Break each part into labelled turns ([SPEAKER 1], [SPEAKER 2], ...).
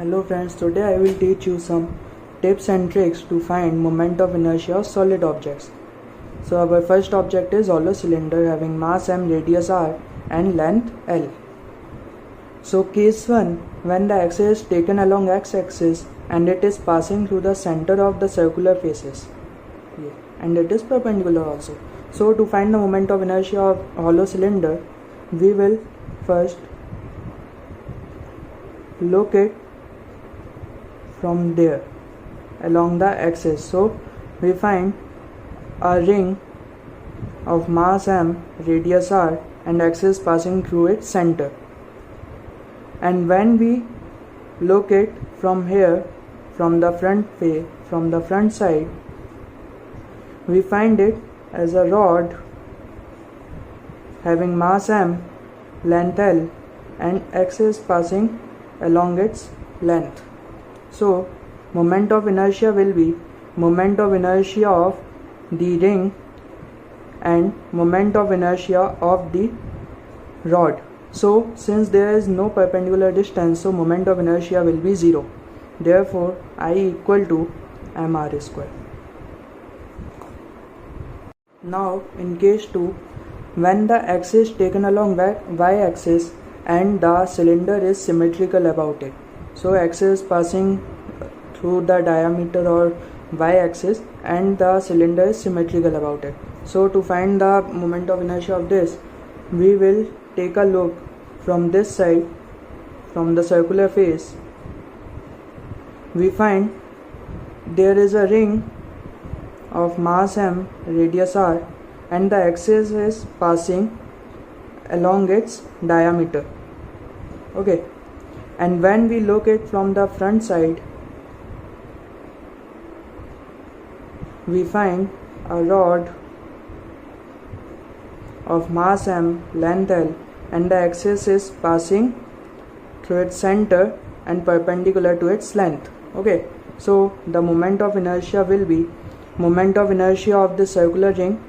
[SPEAKER 1] Hello friends, today I will teach you some tips and tricks to find moment of inertia of solid objects. So our first object is hollow cylinder having mass m, radius r and length L. So case 1, when the axis is taken along x-axis and it is passing through the center of the circular faces and it is perpendicular also. So to find the moment of inertia of hollow cylinder, we will first look it from there along the axis. So we find a ring of mass m, radius r and axis passing through its center. And when we look it from here, from the front side, we find it as a rod having mass m, length L and axis passing along its length. So moment of inertia will be moment of inertia of the ring and moment of inertia of the rod. So since there is no perpendicular distance, so moment of inertia will be 0. Therefore I equal to mr square. Now in case 2, when the axis is taken along y-axis and the cylinder is symmetrical about it. So axis passing through the diameter or y-axis and the cylinder is symmetrical about it. So to find the moment of inertia of this, we will take a look from this side, from the circular face. We find there is a ring of mass m, radius r and the axis is passing along its diameter. Okay, and when we look it from the front side, we find a rod of mass m, length L and the axis is passing through its center and perpendicular to its length. Okay, so the moment of inertia will be moment of inertia of the circular ring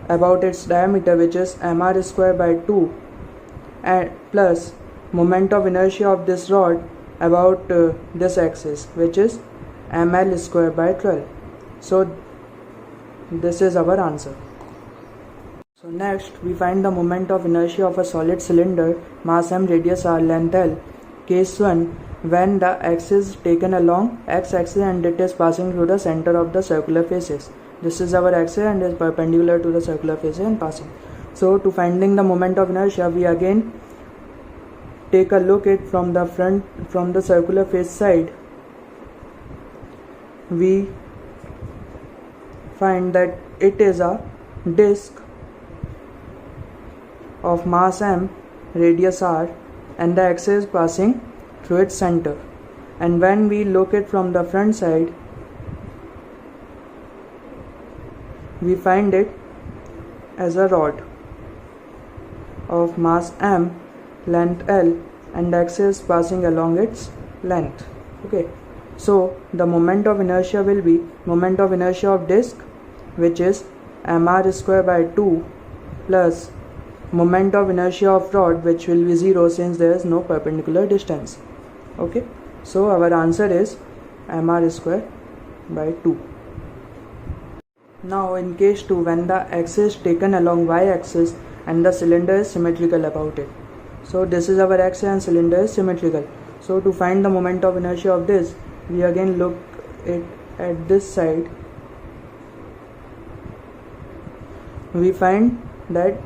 [SPEAKER 1] about its diameter, which is mr square by 2, and plus moment of inertia of this rod about this axis, which is ml square by 12. So this is our answer. So next we find the moment of inertia of a solid cylinder, mass m, radius r, length L. Case 1, when the axis is taken along x-axis and it is passing through the center of the circular faces. This is our axis and is perpendicular to the circular faces and passing. So to finding the moment of inertia, we again take a look at from the front, from the circular face side. We find that it is a disc of mass m, radius r and the axis passing through its center. And when we look it from the front side, we find it as a rod of mass m, length L and axis passing along its length. Okay, so the moment of inertia will be moment of inertia of disc, which is mr square by 2 plus moment of inertia of rod, which will be 0 since there is no perpendicular distance. Okay, so our answer is mr square by 2. Now in case 2, when the axis is taken along y-axis and the cylinder is symmetrical about it. So this is our axis and cylinder is symmetrical. So to find the moment of inertia of this, we again look it at this side. We find that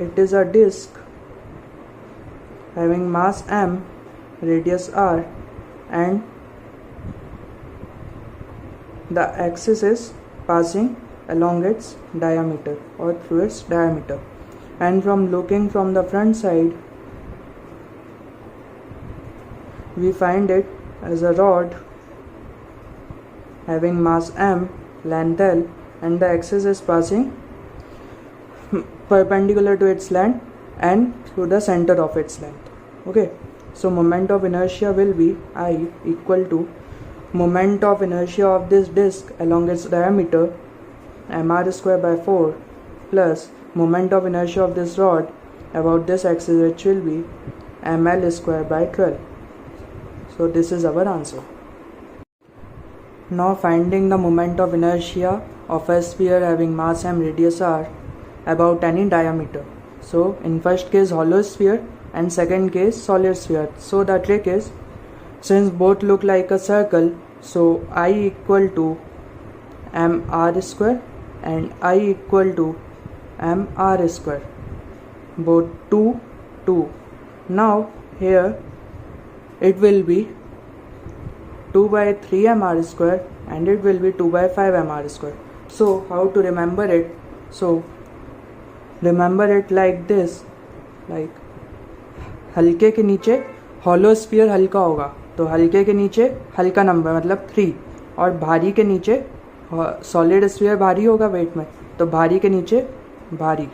[SPEAKER 1] it is a disc having mass m, radius r and the axis is passing along its diameter or through its diameter. And from looking from the front side, we find it as a rod having mass m, length L and the axis is passing perpendicular to its length and through the center of its length. Okay, so moment of inertia will be I equal to moment of inertia of this disc along its diameter mr square by 4 plus moment of inertia of this rod about this axis, which will be ml square by 12. So this is our answer. Now finding the moment of inertia of a sphere having mass m, radius r about any diameter. So in first case hollow sphere and second case solid sphere. So the trick is, since both look like a circle, so I equal to mr square and I equal to mr square, both 2 2. Now here it will be 2 by 3 mr square and it will be 2 by 5 mr square. So how to remember it? So remember it like this, like हल्के के नीचे hollow sphere हल्का होगा तो हल्के के नीचे हल्का नंबर मतलब 3, और भारी के नीचे सॉलिड स्फीयर भारी होगा वेट में तो भारी के नीचे भारी.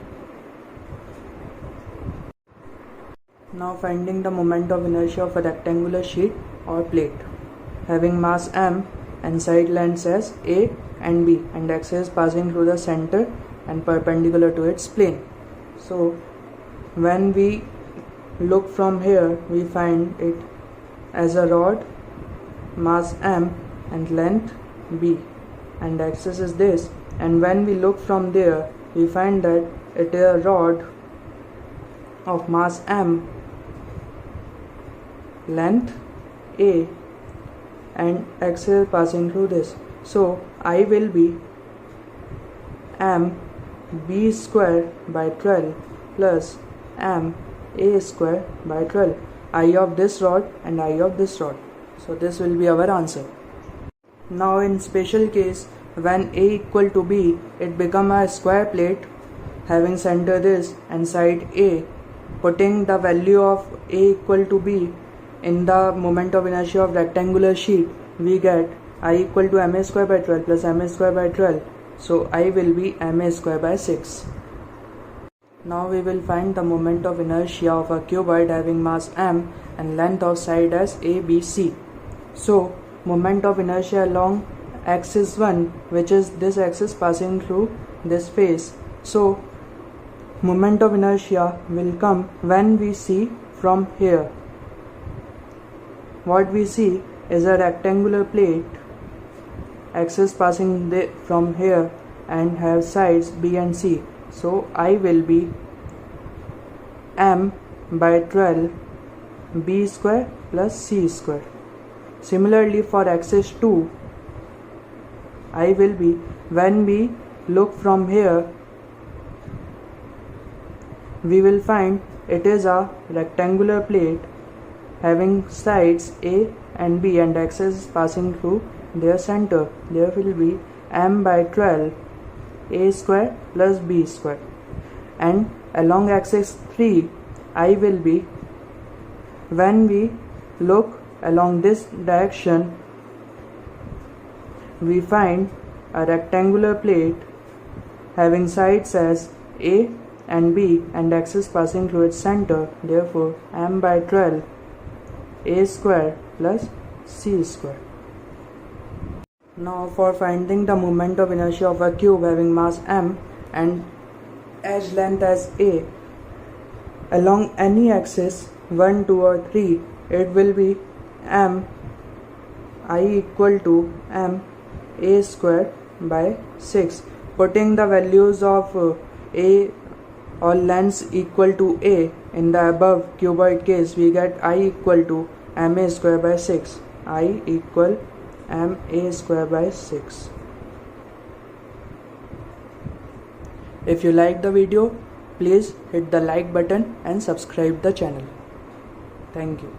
[SPEAKER 1] Now finding the moment of inertia of a rectangular sheet or plate having mass m and side lengths as a and b and axis passing through the center and perpendicular to its plane. So when we look from here, we find it as a rod, mass m and length b and axis is this, and when we look from there we find that it is a rod of mass m, length a and axis passing through this. So I will be m b square by 12 plus m a square by 12, I of this rod and I of this rod. So this will be our answer. Now in special case, when a equal to b, it become a square plate having center this and side a. Putting the value of a equal to b in the moment of inertia of rectangular sheet, we get I equal to ma square by 12 plus ma square by 12. So I will be ma square by 6. Now we will find the moment of inertia of a cuboid having mass m and length of side as a, b, c. So moment of inertia along axis 1, which is this axis passing through this face. So moment of inertia will come when we see from here. What we see is a rectangular plate, axis passing from here and have sides b and c. So I will be m by 12 b square plus c square. Similarly for axis 2, I will be, when we look from here, we will find it is a rectangular plate having sides a and b and axis passing through their center. There will be m by 12 a square plus b square, and along axis 3 I will be, when we look along this direction, we find a rectangular plate having sides as a and b and axis passing through its center. Therefore m by 12 a square plus c square. Now for finding the moment of inertia of a cube having mass m and edge length as a along any axis 1, 2 or 3, it will be m I equal to m a square by 6. Putting the values of a or lengths equal to a in the above cuboid case, we get I equal to ma square by 6. I equal ma square by 6. If you like the video, please hit the like button and subscribe the channel. Thank you.